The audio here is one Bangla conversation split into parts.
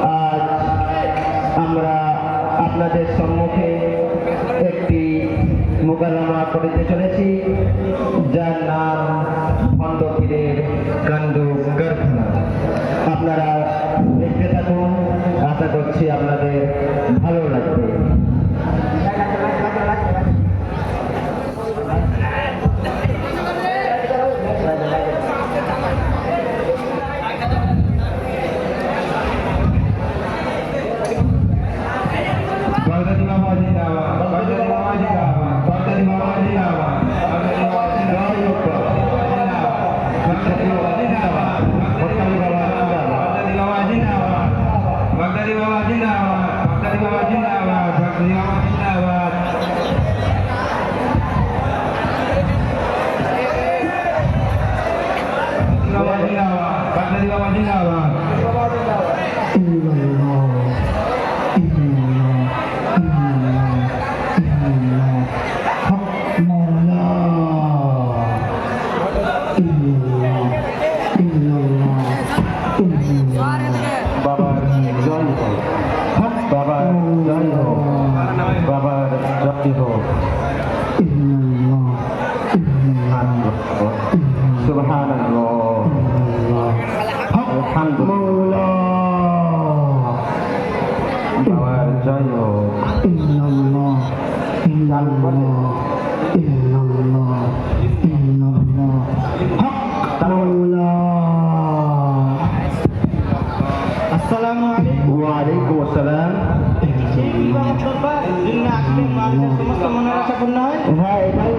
আজ আমরা আপনাদের সম্মুখে একটি মোকাররমা করিতে চলেছি, যার নাম ভণ্ড পীরের কাণ্ড কারখানা। আপনারা দেখতে থাকুন, আশা করছি আপনাদের ভালো লাগবে।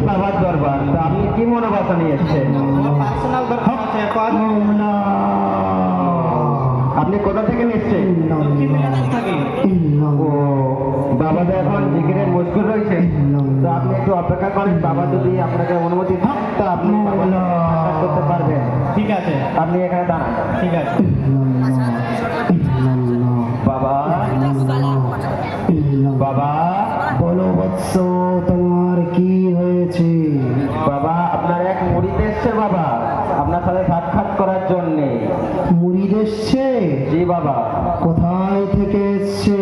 বাবার দরবার, আপনি কি মনোবাসা নিয়ে এসছেন? আপনি কোথা থেকে নিচ্ছেন? ও বাবা তো এখন জিকিরের মুশকিল রয়েছে, তো আপনি একটু অপেক্ষা করেন। বাবা যদি আপনাকে অনুমতি দেন তো আপনি করতে পারবেন। ঠিক আছে, আপনি এখানে দাঁড়ান। ঠিক আছে। বাবা, বাবা বলো বৎস, তোমার কি হয়েছে? বাবা, আপনার এক মুরিদ এসছে বাবা, আপনার সাথে সাক্ষাৎ করার জন্যে। মুরিদ এসছে? জি বাবা। কোথায় থেকে এসছে?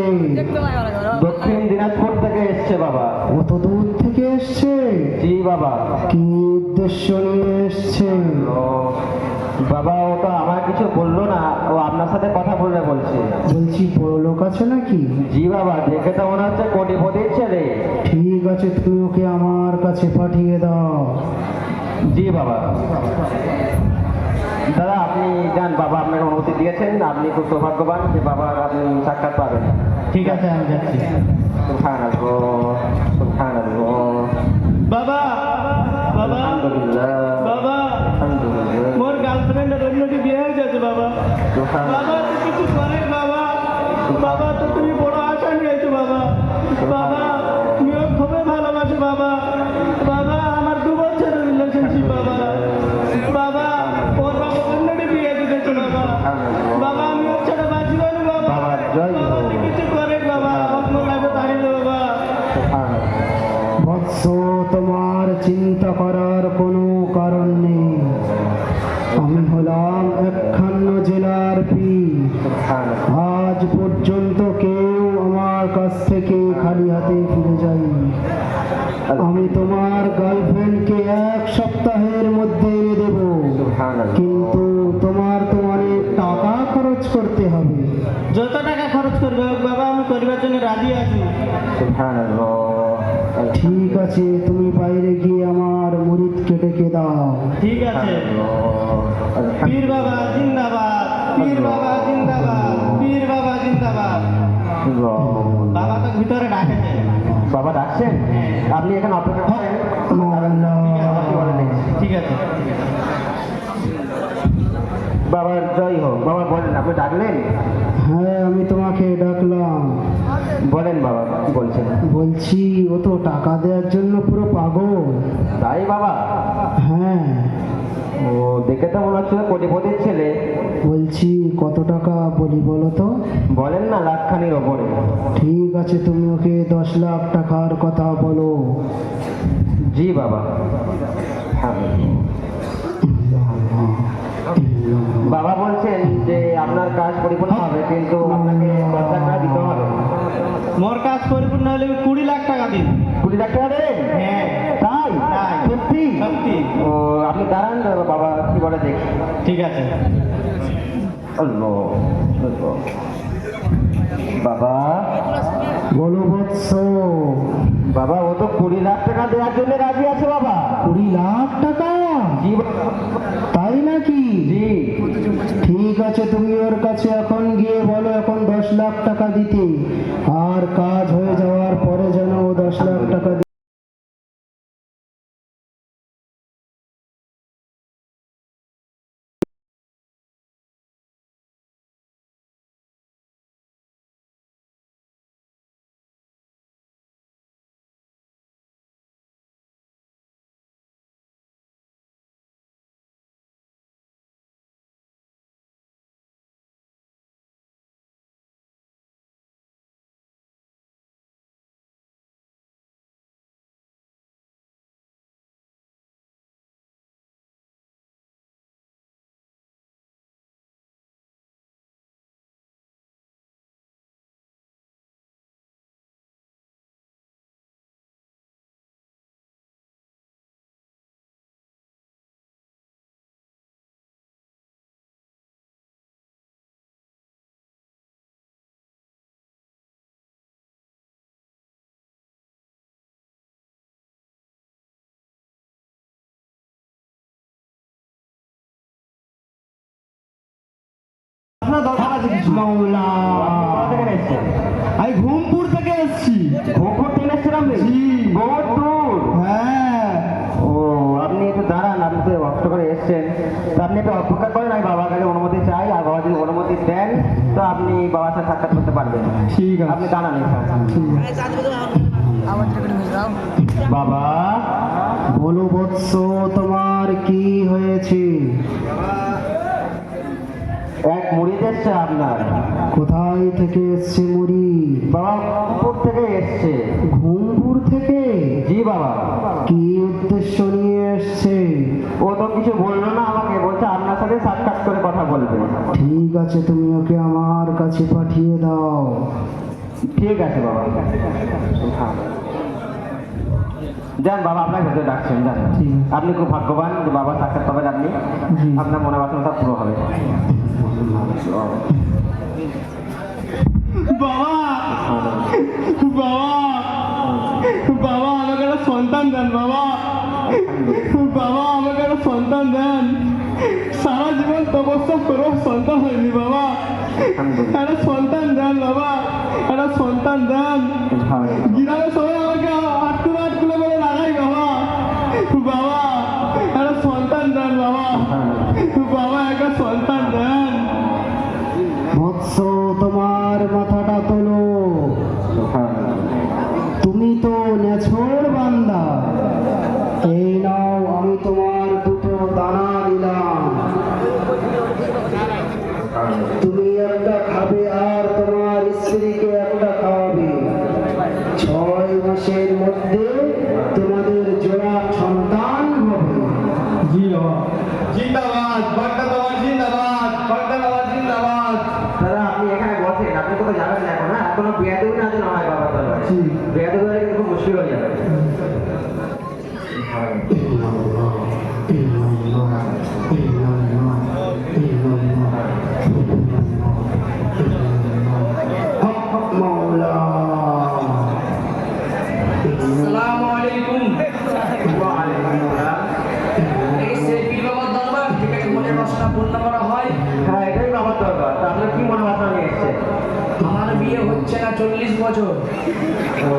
দক্ষিণ দিনাজপুর থেকে এসছে বাবা। কত দূর থেকে এসছে? জি বাবা। কি উদ্দেশ্য নিয়ে এসছে? বাবা, ও তো আমার কিছু বললো না, ও আপনার সাথে কথা বলবে বলছে। বলছি বড় লোক আছে নাকি? জি বাবা, দেখে তো মনে হচ্ছে কোটিপতির ছেলে। ঠিক আছে, তুমি ওকে আমার কাছে পাঠিয়ে দাও। জি বাবা। দাদা আপনি যান, বাবা আপনাকে অনুমতি দিয়েছেন, আপনি খুব সৌভাগ্যবান যে বাবার আপনি সাক্ষাৎ পাবেন। ঠিক আছে, আমি যাচ্ছি। বাবা, বাবা, বাবা, মোর গার্লফ্রেন্ডের অন্যটি বিয়ে হয়ে গেছে বাবা। বাবা তো কিছু করে বাবা। বাবা তো তুমি বড় আশা নিয়েছো বাবা। বাবা তুমিও খুবই ভালোবাসো বাবা। বাবা আমার 2 বছরের রিলেশনশিপ বাবা। বাবা ওর বাবা অন্যটি বিয়ে দিতেছে বাবা। বাবা আমি ওর ছেড়ে বাঁচব না বাবা। বাবা তো কিছু করে বাবা, আপনার লাইফে দাঁড়িয়ে বাবা। বৎস, তোমার চিন্তা করার কোনো কারণ নেই। আমি হলাম একখান্ন জেলার পীর। আজ পর্যন্ত কেউ আমার কাছ থেকে খালি হাতে ফিরে যায়নি। আমি তোমার গার্লফ্রেন্ডকে 1 সপ্তাহের মধ্যে এনে দেব, কিন্তু তোমার তো অনেক টাকা খরচ করতে হবে। যত টাকা খরচ করবে হোক বাবা, আমি করিবার জন্য রাজি আছি। ঠিক আছে, তুমি বাইরে গিয়ে আমার মুরিদকে ডেকে দাও। ঠিক আছে। পীর বাবা জিন্দাবাদ, পীর বাবা জিন্দাবাদ, পীর বাবা জিন্দাবাদ। বাবা তো ভিতরে ডাকেছে। বাবা ডাকছেন, আপনি এখানে অপেক্ষা করেন। ঠিক আছে। বাবার জয় হোক। বাবা বলেন, আপনি ডাকলেন? হ্যাঁ, আমি তোমাকে ডাকলাম। বলেন বাবা, কি বলছেন? বলছি, ও তো টাকা দেওয়ার জন্য পুরো পাগল। তাই বাবা? হ্যাঁ। ও দেখে তো মনে হচ্ছে কোটিপতির ছেলে। বলছি কত টাকা বলি বলো তো? বলেন না, লাখখানির ওপরে। ঠিক আছে, তুমি ওকে 10 লাখ টাকার কথা বলো। জি বাবা। বাবা বলছেন যে আপনার কাজ পরিপূর্ণ হবে, কিন্তু আপনাকে মোর কাজ পরিপূর্ণ হলে 20 লাখ টাকা দিন। 20 লাখ টাকা দেবেন? হ্যাঁ তাই? তাই। সত্যি? সত্যি। ও আপনি দাঁড়ান, বাবা কি বলে দেখি। ঠিক আছে। আল্লাহ, আল্লাহ। বাবা, বলো বৎস, বাবা ও তো 20 লাখ টাকা দেওয়ার জন্য রাজি আছে বাবা। 20 লাখ টাকা? জি বাবা। তাই নাকি? জি। ঠিক আছে, তুমি ওর কাছে এখন গিয়ে বলো এখন 10 লাখ টাকা দিতে, আর কাজ হয়ে যাওয়ার পরে যেন ও 10 লাখ টাকা দিতে। আপনার দরকার আছে কিছু? মাওলা, কোথা থেকে এসেছেন? আমি ঘুমপুর থেকে এসেছি। ঘুমপুর থেকে এসেছেন আপনি? জি। বহুত দূর। হ্যাঁ, ও আপনি একটু দাঁড়ান, আপনি তো কষ্ট করে এসেছেন, তো আপনি একটু অপেক্ষা করেন, আমি বাবার কাছে অনুমতি চাই, আর বাবা যদি অনুমতি দেন তো আপনি বাবার সাথে সাক্ষাৎ করতে পারবেন। ঠিক আছে। আপনি দাঁড়ান বাবা। বলো বৎস, তোমার কি হয়েছে? এক মুড়িদ এসছে আপনার। কোথায় থেকে এসছে মুড়ি? বাবা ঘুমপুর থেকে এসছে। ঘুমপুর থেকে? জি বাবা। কি উদ্দেশ্য নিয়ে এসছে? ও তো কিছু বললো না আমাকে, বলছে আপনার সাথে সাক্ষাৎ করে কথা বলবে। ঠিক আছে, তুমি ওকে আমার কাছে পাঠিয়ে দাও। ঠিক আছে বাবা। যান বাবা, আপনার ভেতরে ডাকছেন, যান। ঠিক আছে। আপনি খুব ভাগ্যবান যে বাবা সাক্ষাৎ পাবেন আপনি। জি। আপনার মনে বাসনা পুরো হবে। বাবা বাবা বাবা আমাকে একটা সন্তান দেন বাবা। বাবা আমাকে একটা সন্তান দেন। সারা জীবন তপস্যা করেও সন্তান হয়নি বাবা। একটা সন্তান দেন বাবা, একটা সন্তান দেন। গ্রামে সবাই আমাকে আটকুলে আটকুলে বলে লাগাই বাবা। বাবা একটা সন্তান দেন বাবা। বাবা একটা সন্তান দেন। বৎস, তোমার মাথাটা তোলো। তুমি তো নেছর বান্দা। এই নাও, আমি তোমার 2টো দানা দিলাম। তুমি একটা খাবে আর তোমার স্ত্রীকে একটা খাওয়াবে। 6 মাসের মধ্যে তোমাদের জোড়া সন্তান হবে। জি বাবা। জিন্দাবাদ বাগদাদাবাদ, জিন্দাবাদ বাগদাদাবাদ, জিন্দাবাদ। দাদা আপনি এখানে বসেন, আপনি কোথাও যাবেন না এখন, হ্যাঁ? কোনো বেয়াদবি না যেন হয় বাবার দরবারে। বেয়াদবি হলে কিন্তু খুব মুশকিল হয়ে যাবে। মাওলা, আসসালামু আলাইকুম। এই সেই পীর বাবার দরবার যেখানে মনের বাসনা পূর্ণ করা হয়। হ্যাঁ এটাই বাবার দরকার। তা আপনার কি মনে বাসনা নিয়ে এসছে? আমার বিয়ে হচ্ছে না 40 বছর। ও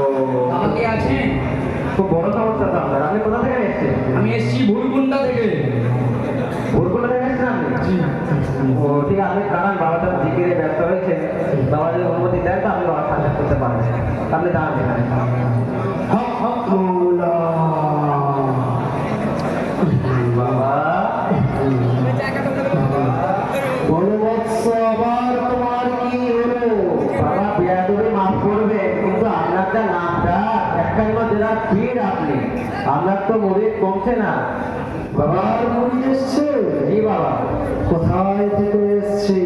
আমাকে আছে। খুব বড় সমস্যা তো আপনার। আপনি কোথা থেকে এসছেন? আমি এসছি ভুলকুন্ডা থেকে। ভোরকুন্ডা থেকে এসছেন আপনি? ও ঠিক আছে, আপনি দাঁড়ান, বাবা তো জিকিরে ব্যস্ত হয়েছে, বাবা যদি অনুমতি দেন তো আপনি বাবার সাক্ষাৎ করতে পারবেন। আপনি দাঁড়ান এখানে। মাওলা, বাবা বলো বৎস, আবার তোমার কি হলো? বাবা বেয়াদবি মাফ করবে, কিন্তু আপনার যা নামটা একখান জেলার পীর আপনি, আপনার তো মুরিদ কমছে না। বাবার মুড়ি এসছে? জি বাবা। কোথায় থেকে এসছে?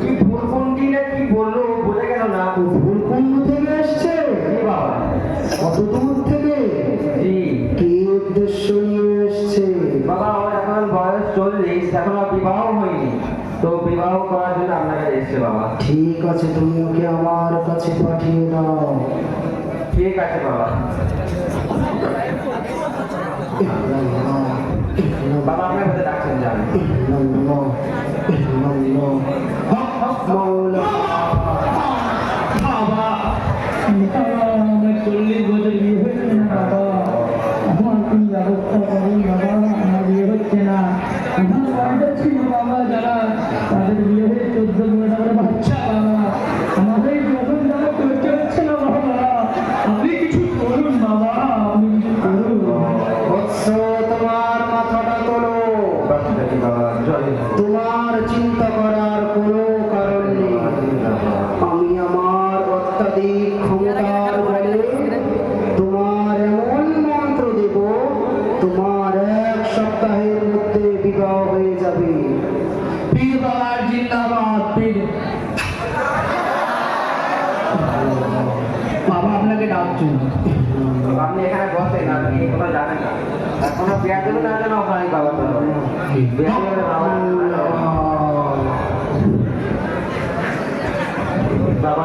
কি ভুলকুন্ডি না কি বললো, ও বলে গেল না। ভুলকুণ্ড থেকে এসছে? এসছে বাবা। ঠিক আছে, তুমি ওকে আমার কাছে পাঠিয়ে দাও। ঠিক আছে বাবা। বাবা আপনার কাছে ডাকছেন, যান। বাবা, আমার 40 বছর বিয়ে হচ্ছে না বাবা, আমার কি ব্যবস্থা করুন বাবা, আমার বিয়ে হচ্ছে না। আমার বাড়িতে ছিল বাবা যারা, তাদের বিয়ে হয়ে 14-15 বাচ্চা বাবা, আমাদের যখন যারা করতে হচ্ছে না বাবা, আপনি কিছু করুন বাবা, আপনি কিছু করুন। বৎস, তোমার মাথাটা তোলো। বাবা জয়। তোমার চিন্তা করার কোনো কারণ নেই। আমি আমার অত্যাধিক ক্ষমতার বলে তোমার এমন মন্ত্র দেব, তোমার 1 সপ্তাহের মধ্যে বিবাহ হয়ে যাবে। পীর বাবার জিন্দাবাদ, পীর বাবা আপনাকে ডাকছেন। আপনি এখানে বসেন, আপনি কোনো জানেন না। এখনো বিয়া দেবে না কেন ওখানে বাবা তো বিয়া দেবে বাবা। বাবা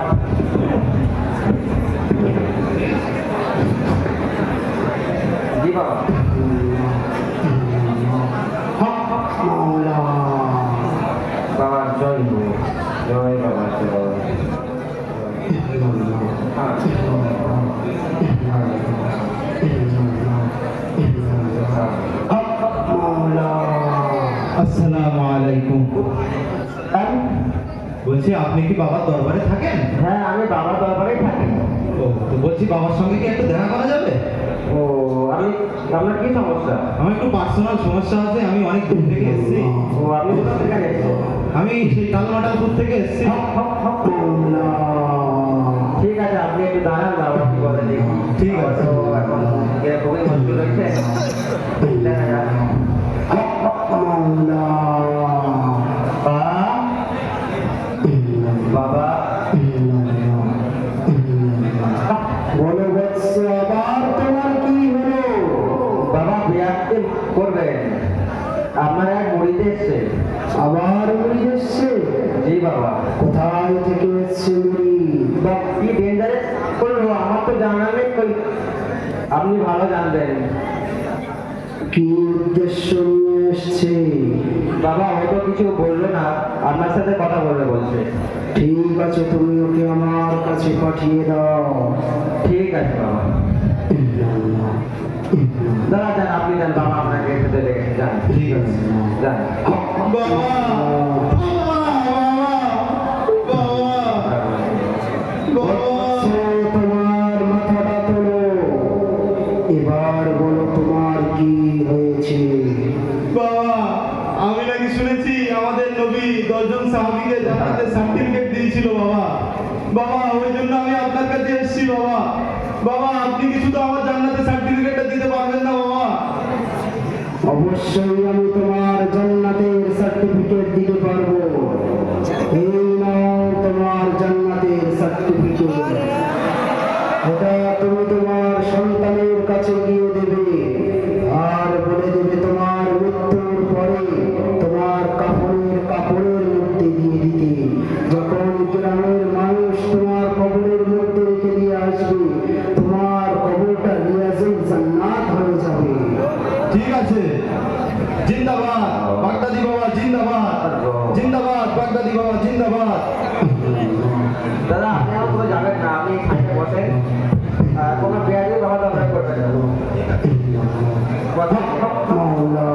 জি বাবা। মাওলা, বাবা জয় হো, জয় বাবা জয়। মাওলা। আসসালামু আলাইকুম। বলছি আপনি কি বাবার দরবারে থাকেন? হ্যাঁ, আমি বাবার দরবারেই থাকি। ও, তো বলছি বাবার সঙ্গে কি একটু দেখা করা যাবে? ও, আমি আপনার কি সমস্যা? আমার একটু পার্সোনাল সমস্যা আছে, আমি অনেক দূর থেকে এসেছি। ও, আপনি কোথা থেকে এসেছেন? আমি সেই টালমাটালপুর থেকে এসেছি। মাওলা। ঠিক আছে, আপনি একটু দাঁড়ান, বাবা কি বলে দেখি। ঠিক আছে। তো এখন খুবই মুশকিল হচ্ছে, দেখা যাক। মাওলা। বাবা বলো বৎস, আবার তোমার কি হলো? বাবা বিয়াতে করবেন, আপনার এক মুড়িতে এসছে। আবার মুড়ি এসছে? জি বাবা। কোথায় থেকে এসছে মুড়ি? বাপ, কি ডেঞ্জারাস করলো, আমার তো জানা নেই কই। আপনি ভালো জানবেন। কি উদ্দেশ্য নিয়ে এসছে? বাবা হয়তো কিছু বললো না, আপনার সাথে কথা বলবে বলছে। ঠিক আছে, তুমি ওকে আমার কাছে পাঠিয়ে দাও। ঠিক আছে বাবা। দাদা যান, আপনি যান, বাবা আপনাকে সাথে রেখে যান। ঠিক আছে। যান। বাবা, বৎস, তোমার মাথাটা তোলো। এবার বলো তোমার কি হয়েছে? বাবা, আমি নাকি শুনেছি আমাদের নবী 10 জন সাহাবীকে জান্নাতের সার্টিফিকেট দিয়েছিল বাবা। বাবা, ওই জন্য আমি আপনার কাছে এসেছি বাবা। বাবা, আপনি কি শুধু আমার জান্নাতের সার্টিফিকেটটা দিতে পারবেন না বাবা? অবশ্যই আমি তোমার জান্নাতের সার্টিফিকেট দিতে পারবো। এই নাও তোমার জান্নাতের সার্টিফিকেট। এটা তুমি তোমার সন্তানের কাছে গিয়ে দেবে, আর বলে দেবে তোমার মৃত্যুর পরে তোমার কাপড়ের মধ্যে দিয়ে দিতে। যখন গ্রামের মানুষ তোমার কবরের মধ্যে রেখে দিয়ে আসবে, তোমার কবরটা রিয়াজুল জান্নাত হয়ে যাবে। ঠিক আছে। জিন্দাবাদ বাগদাদি বাবা, জিন্দাবাদ। জিন্দাবাদ বাগদাদি বাবা, জিন্দাবাদ। দাদা আপনি আমার কোথাও যাবেন না, আপনি এখানে বসেন। কোনো পেঁয়াজের বাবা দরকার করবেন না। মাওলা।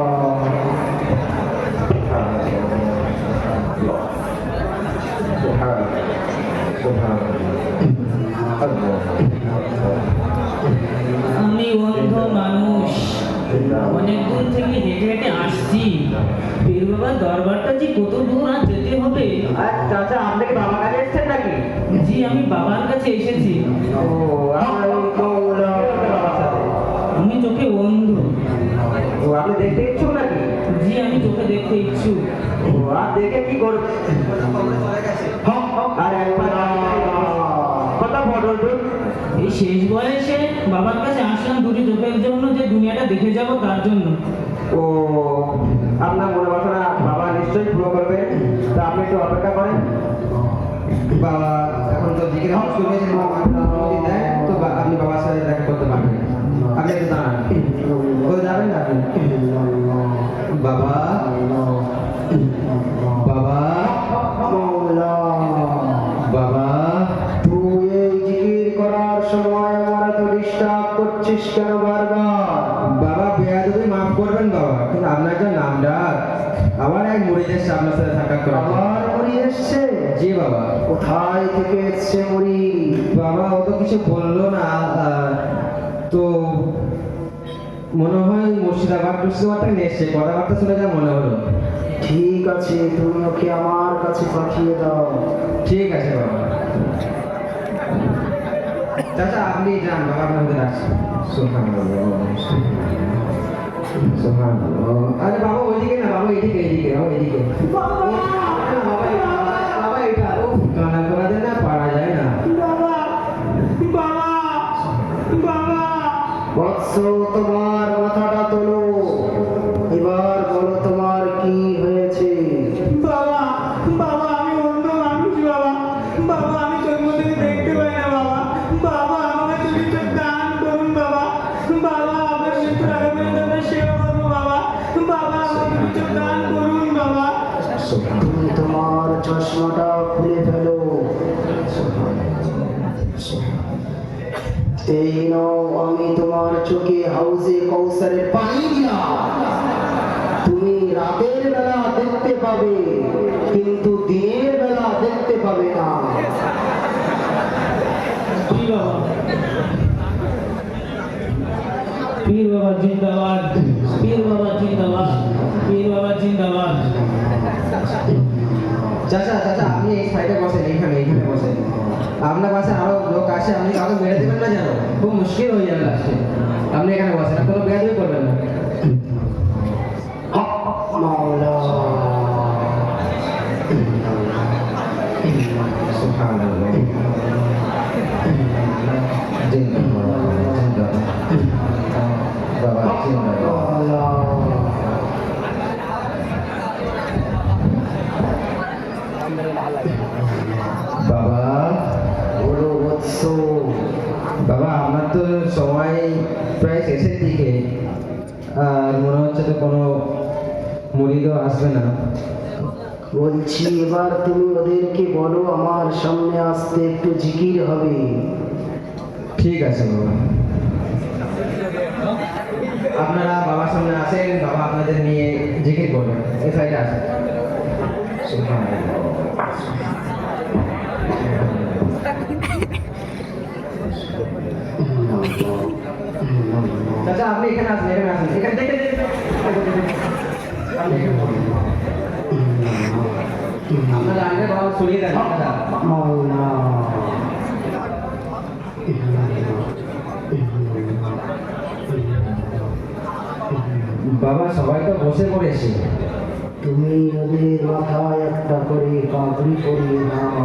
আমি অন্ধ মানুষ, অনেক দূর থেকে হেঁটে হেঁটে আসছি। পীর বাবার দরবারটা যে কত দূর আর যেতে হবে। চাচা আপনি কি বাবার কাছে এসছেন নাকি? জি, আমি বাবার কাছে এসেছি। ও, আপনার এই মাওলা বাবার সাথে। আমি চোখে অন্ধ। ও, আপনি দেখতে ইচ্ছুক নাকি? জি, আমি চোখে দেখতে ইচ্ছুক। ও, আর দেখে কি করবে? আর একবার কত বড় দূর। এই শেষ বয়সে বাবার কাছে আসলাম দুটি চোখের জন্য, যে দুনিয়াটা দেখে যাব তার জন্য। ও, আপনার মনে বাসনা বাবা নিশ্চয়ই পুরো করবে, তা আপনি একটু অপেক্ষা করেন। বাবা এখন তো জিকির হাউস শুরু হয়েছে, বাবা অনুমতি দেয় তো আপনি বাবার সাথে দেখা করতে পারবেন। আপনি একটু দাঁড়ান, কোথায় যাবেন না আপনি? বাবা বাবা মাওলা, বাবা তুই এই জিকির করার সময় আমার তো ডিস্টার্ব করছিস কেন বারবার? বাবা বেয়াদবি মাফ করবেন বাবা, কিন্তু আপনার যে নাম ডাক আবার এক মুড়ি এসছে আপনার সাথে সাক্ষাৎ করা। আবার মুড়ি এসছে? জি বাবা। কোথায় থেকে এসছে মুড়ি? বাবা ও তো কিছু বললো না, তো মনে হয় মুর্শিদাবাদ থেকে এসছে, কথাবার্তা শুনে যা মনে হলো। ঠিক আছে, তুমি ওকে আমার কাছে পাঠিয়ে দাও। ঠিক আছে বাবা। চাচা আপনি যান, বাবা আপনাদের ডাকছে। আরে বাবা ওইদিকে না, বাবা এদিকে এদিকে, বাবা এদিকে। বাবা এটা কানা করাতে না পারা যায় না। বৎস, তোমার মাথাটা তোলো, এবার বলো তোমার কি হয়েছে? বাবা বাবা আমি অন্ধ মানুষ বাবা, বাবা আমি চোখ মুখে দেখতে পাই না বাবা, বাবা আমাকে তুমি চোখ দান করুন বাবা, বাবা আমার মৃত্যুর আগে পর্যন্ত সেবা করবো বাবা, বাবা আমাকে তুমি চোখ দান করুন বাবা। তুমি তোমার চশমাটা খুলে ফেলো। এই নাও, আমি তোমার চোখে হাউজে কৌসারের পানি দিলাম। তুমি রাতের বেলা দেখতে পাবে, কিন্তু দিনের বেলা দেখতে পাবে না। পীর বাবা জিন্দাবাদ, পীর বাবা জিন্দাবাদ, পীর বাবা জিন্দাবাদ। চাচা চাচা আপনি এই সাইডে বসেন, এইখানে এইখানে বসেন। আপনার পাশে আরো লোক আসে, আপনি কাউকে মেরে দেবেন না যেন, খুব মুশকিল হয়ে যাবে লাস্টে। আপনি এখানে বসেন, আর কোনো বেয়াদবি করবেন না। মাওলা, সুবহানাল্লাহ। জিন্দাবাদ, জিন্দাবাদ। বাবা জিন্দাবাদ। মাওলা। বাবা বলো বৎস। বাবা আপনার তো সময় প্রায় শেষের দিকে, আর মনে হচ্ছে তো কোনো মুরিদও আসবে না। বলছি এবার তুমি ওদেরকে বলো আমার সামনে আসতে, একটু জিকির হবে। ঠিক আছে বাবা, আপনারা বাবার সামনে আসেন, বাবা আপনাদের নিয়ে জিকির করবেন। এই সাইডে আসেন। চাচা আপনি এখানে আসেন, এখানে আসেন, এখানে দেখে আপনারা আগে বাবা সরিয়ে দেন। মাওলা, বাবা সবাই তো বসে পড়েছে, তুমি ওদের মাথায় একটা করে পাগড়ি পরিয়ে দাও।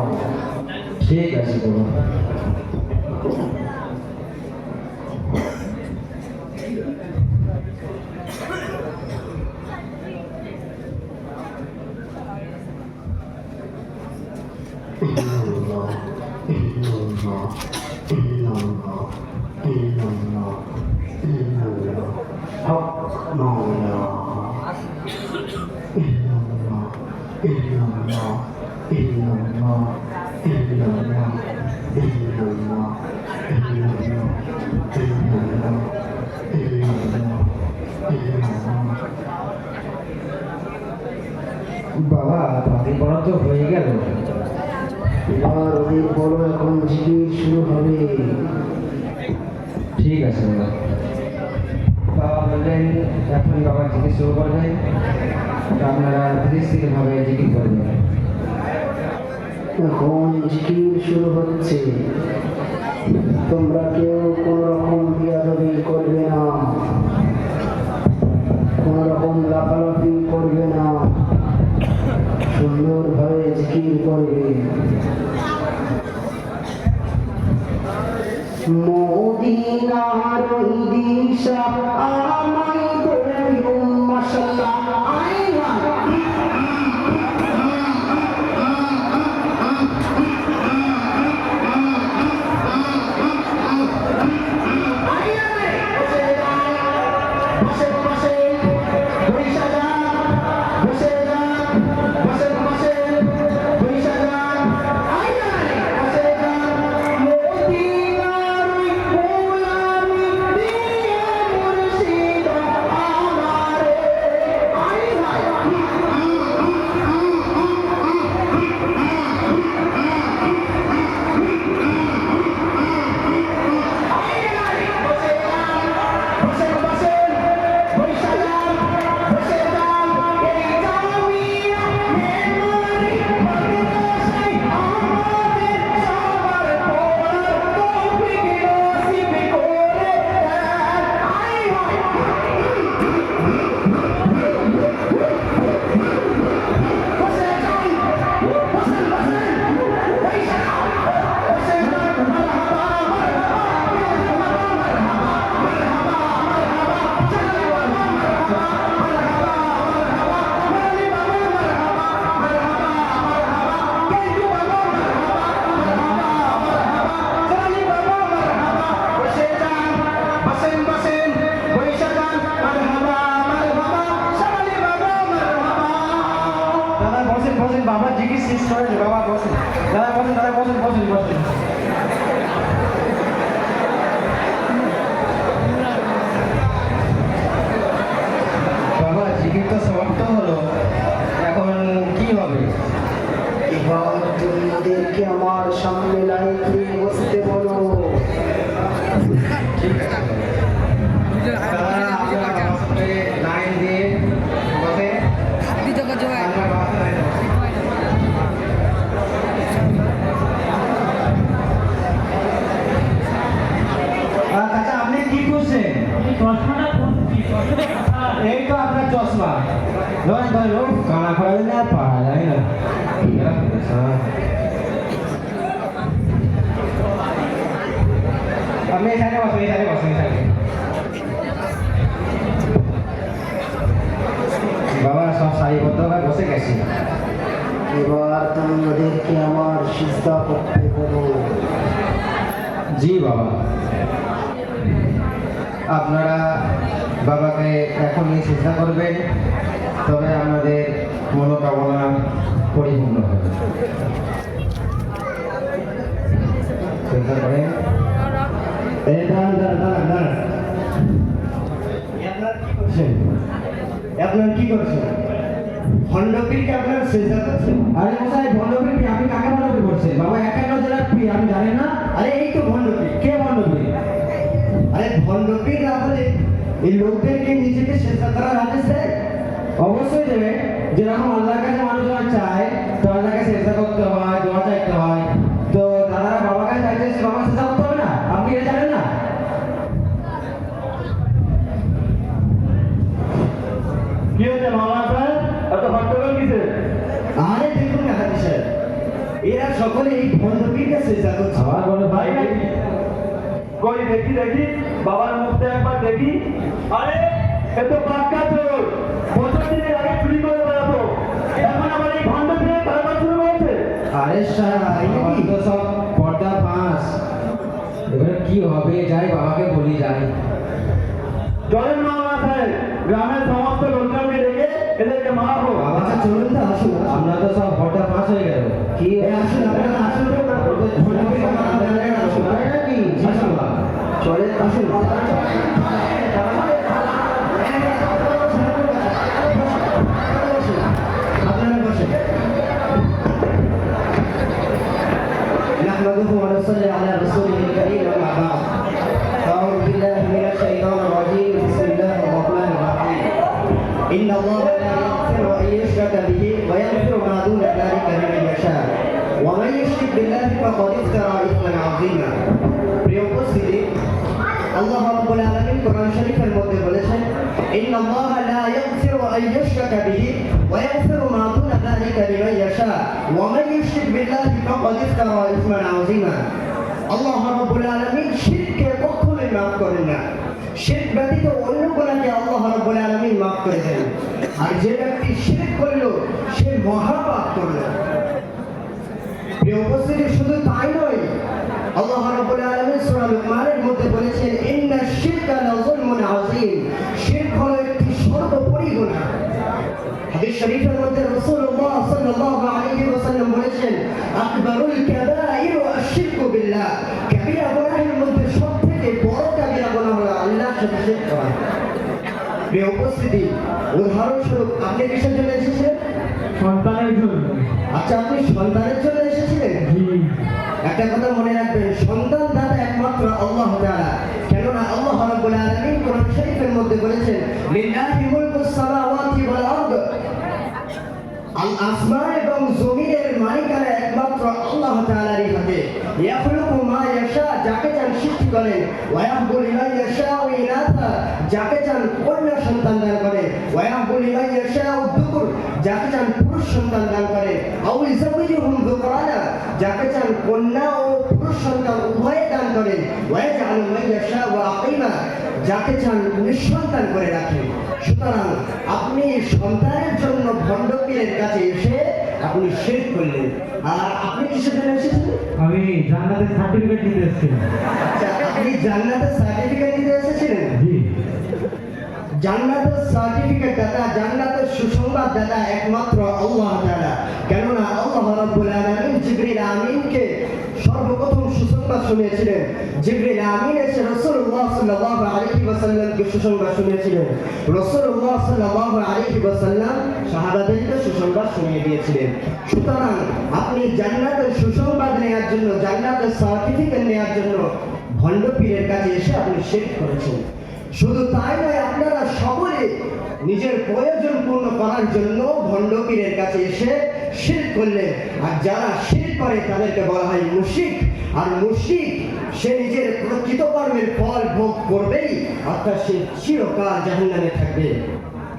ঠিক আছে বাবা। বাবা বাকি পড়া তো হয়ে গেল, এবার ওদের বলো এখন জিকির শুরু হবে। ঠিক আছে বাবা। বাবা বললেন এখন বাবা জিকির শুরু করবেন, আপনারা ধীরে জিকির করবেন। এখন জিকির শুরু হচ্ছে, তোমরা কেউ কোন রকম বিয়াদবি করবে না, কোন রকম লাফালাফি করবে না, সুন্দরভাবে জিকির করবে। মদিনার দিশা আমায় দেও মাশাআল্লাহ। আইনা বসেন বসেন বসেন। বাবা জিকির তো সমাপ্ত হলো, এখন কি হবে? এবার তোমাদেরকে আমার সামনে লাইন দিয়ে বসতে বলো। ঠিক আছে তারা আপনারা আমার সাথে লাইন দিয়ে বসে আমরা বাসে লাইন বসে। চাচা আপনি কি করছেন? এই তো আপনার চশমা নয় ভাই ও কানা খড়া না পাওয়া যায় না। আপনি এখানে বসুন, এখানে বসুন, এখানে। বাবা সব সারিবদ্ধভাবে বসে গেছি। এবার তোমাদেরকে আমার সিজদা করতে বলো। জি বাবা, আপনারা বাবাকে এখনই চেষ্টা করবেন, তবে আমাদের মনোকামনা পরিপূর্ণ হবে। চেষ্টা করেন। আপনার কি করছেন? খণ্ডপীরকে আপনার সেজদা করছেন? আরে মশাই ভণ্ডপীর কি? আপনি কাকে ভণ্ডপীর করছেন? বাবা 51 জেলার পীর, আপনি জানেন না? আরে এই তো খণ্ডপীর। কে ভণ্ডপীর? আরে ভণ্ডপীর না হলে এই লোকদেরকে নিজেকে সেজদা করার আদেশ দেয়? অবশ্যই দেবে। যেরকম আল্লাহর কাছে মানুষরা চায়, তো আল্লাহকে চেষ্টা করতে হয়, দোয়া চাইতে হয়, তো দাদারা বাবার কাছে চাইছে, সে বাবা চেষ্টা করতে হবে না? আপনি এটা জানেন না? কি হচ্ছে মামা সাহেব, এত হট্টগোল কিসে? আরে দেখুন না হাজি সাহেব, এরা সকলে এই ভণ্ডপীরকে সেজদা করছে। আবার বলো ভাই নাকি? কই দেখি দেখি বাবার মুখটা একবার দেখি। আরে এ তো পাক্কা চোর, বছর দিনের আগে চুরি করে বেড়াতো, এখন আবার এই ভণ্ড ফিরে কারবার শুরু করেছে। আরে শালা, আমার তো সব পর্দা ফাঁস। এবারে কি হবে? যাই বাবাকে বলি যাই। চলেন মামা সাহেব, গ্রামের সমস্ত লোকজনকে ডেকে এদেরকে মারবো। আচ্ছা চলুন তো, আসুন। আমরা তো সব পর্দা ফাঁস হয়ে গেল। কি আসুন, আপনারা আসুন তো, ভণ্ডপীর আপনারা আসুন। তাই নাকি? আসুন, চলেন আসুন। আপনারা বসেন। نحمده ونصلي على رسوله الكريم أما بعد أعوذ بالله من الشيطان الرجيم بسم الله الرحمن الرحيم إن الله لا يغفر أن يشرك به ويغفر ما دون ذلك لمن يشاء ومن يشرك بالله فقد افترى إثما عظيما প্রিয় উপস্থিতি, আল্লাহ রাব্বুল আলামিন কোরআন শরীফের মধ্যে বলেছেন ইন্নাল্লাহা লা ইয়াগফিরু আন ইউশরাকা বিহি ওয়া ইয়াগফিরু মা দুনা যালিকা লিমান ইয়াশা ওয়া মান ইউশরিক বিল্লাহি ফাকাদ ইফতারা ইসমান আযীমা। আল্লাহ রাব্বুল আলামিন শিরককে কখনোই মাফ করেন না। শিরক ব্যতীত অন্য গুনাহকে আল্লাহ রাব্বুল আলামিন মাফ করে দেন। আর যে ব্যক্তি শিরক করলো সে মহাপাপ করলো। প্রিয় উপস্থিতি, শুধু তাই নয়, আল্লাহ রাব্বুল আলামিন সূরা লুকমানের মধ্যে বলেছেন ইন্নাশ শিরকা লাযুলমুন আযীম, শিরক হলো একটি সর্বোপরি গুনাহ। হাদিস শরীফের মধ্যে রাসূলুল্লাহ সাল্লাল্লাহু আলাইহি ওয়াসাল্লাম বলেছেন আকবারুল কাবাইর আশ-শিরকু বিল্লাহ, কাবীরা গুনাহের মধ্যে সবথেকে বড় কাবীরা গুনাহ হলো আল্লাহর সাথে শিরক করা। প্রিয় উপস্থিতি, উদাহরণস্বরূপ আপনি কিসের জন্য এসেছেন? সন্তানের জন্য। আচ্ছা, আপনি সন্তানের জন্য এসেছিলেন? একটা কথা মনে রাখবেন, সন্তান দাতা একমাত্র আল্লাহ তাআলা। কেননা আল্লাহ রাব্বুল আলামিন কোরআন শরীফের মধ্যে বলেছেন লিল্লাহি মুলকুস সামাওয়াতি ওয়াল আরদ, আসমান এবং জমিনের মালিকানা একমাত্র আল্লাহ তাআলারই হাতে। ইয়াখলুকু মা ইয়াশা, যাকে চান সৃষ্টি করেন, ওয়া ইয়াহবু লিমান ইয়াশাউ ইনাথা, যাকে চান কন্যা সন্তান দান করেন, ওয়া ইয়াহবু লিমান ইয়াশাউ যুকুর, যাকে চান পুরুষ সন্তান দান করেন, আও ইযাওয়িজুহুম যুকরানা, যাকে চান কন্যা ও পুরুষ সন্তান উভয়ে দান করেন, ওয়া ইয়াজআলু মান ইয়াশাউ আকিমা, যাকে চান নিঃসন্তান করে রাখেন। সুতরাং আপনি সন্তানের জন্য ভণ্ডপীরের কাছে এসে আপনি শিরক করলেন। আর আপনি কিসের জন্য এসেছিলেন? আমি জান্নাতের সার্টিফিকেট নিতে এসেছিলাম। আচ্ছা, আপনি জান্নাতের সার্টিফিকেট নিতে এসেছিলেন? জি। জান্নাতের সার্টিফিকেট দাতা, জান্নাতের সুসংবাদ দাতা একমাত্র আল্লাহ তাআলা। কেননা আল্লাহ রাব্বুল আলামিন জিবরিল আমিনকে সর্বপ্রথম সুসংবাদ শুনিয়েছিলেন। জিবরিল আমিন এসে রাসূলুল্লাহ সাল্লাল্লাহু আলাইহি ওয়াসাল্লামকে সুসংবাদ শুনিয়েছিলেন। রাসূলুল্লাহ সাল্লাল্লাহু আলাইহি ওয়াসাল্লাম সাহাবাদেরকে সুসংবাদ শুনিয়ে দিয়েছিলেন। সুতরাং আপনি জান্নাতের সুসংবাদ নেওয়ার জন্য, জান্নাতের সার্টিফিকেট নেওয়ার জন্য ভণ্ড পীরের কাছে এসে আপনি শিরক করেছেন। শুধু তাই নয়, আপনারা সকলে নিজের প্রয়োজন পূর্ণ করার জন্য ভণ্ড পীরের কাছে এসে শিরক করলেন। আর যারা শিরক করে তাদেরকে বলা হয় মুশরিক। আর মুশরিক সে নিজের প্রকৃত কর্মের ফল ভোগ করবেই, অর্থাৎ সে চিরকাল জাহান্নামে থাকবে।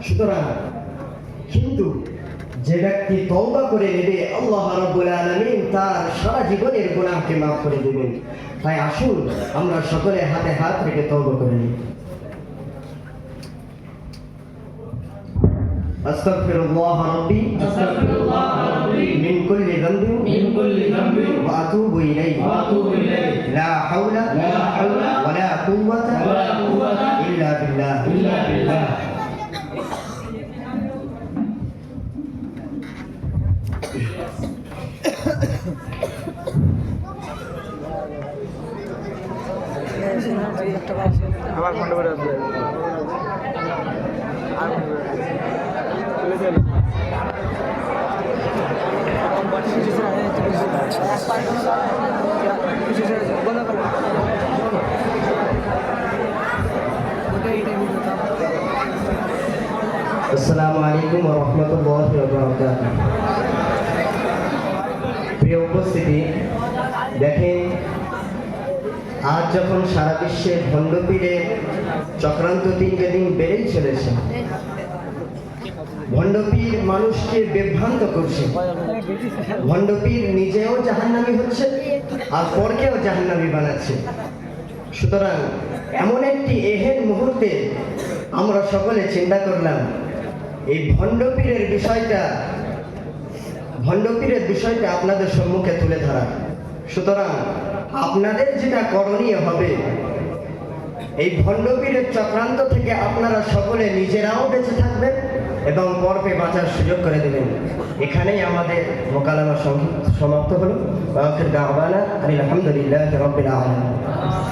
সুতরাং কিন্তু যে ব্যক্তি তওবা করে নেবে, আল্লাহ রাব্বুল আলামিন তার সারা জীবনের গুনাহকে মাফ করে দেবেন। তাই আসুন আমরা সকলে হাতে হাত রেখে তওবা করে নিই। আস্তাগফিরুল্লাহ রাব্বি মিন কুল্লি যামবিন ওয়া আতুবু ইলাইহি লা হাওলা ওয়া লা কুওয়াতা ইল্লা বিল্লাহ। আসসালামু আলাইকুম ওয়া রাহমাতুল্লাহি ওয়া বারাকাতুহু। প্রিয় উপস্থিতি, দেখেন আজ যখন সারা বিশ্বে ভণ্ড পীরের চক্রান্ত দিনকে দিন বেড়েই চলেছে, ভণ্ড পীর মানুষকে বিভ্রান্ত করছে, ভণ্ড পীর নিজেও জাহান্নামী হচ্ছে আর পরকেও জাহান্নামী বানাচ্ছে। সুতরাং এমন একটি এহেন মুহূর্তে আমরা সকলে চিন্তা করলাম এই ভণ্ড পীরের বিষয়টা আপনাদের সম্মুখে তুলে ধরা। সুতরাং আপনাদের যেটা করণীয় হবে, এই ভণ্ড পীরের চক্রান্ত থেকে আপনারা সকলে নিজেরাও বেঁচে থাকবেন এবং পরকে বাঁচার সুযোগ করে দেবেন। এখানেই আমাদের মোকালামা সমাপ্ত হলো। আখির দাওয়ানা আলহামদুলিল্লাহি রাব্বিল আলামিন।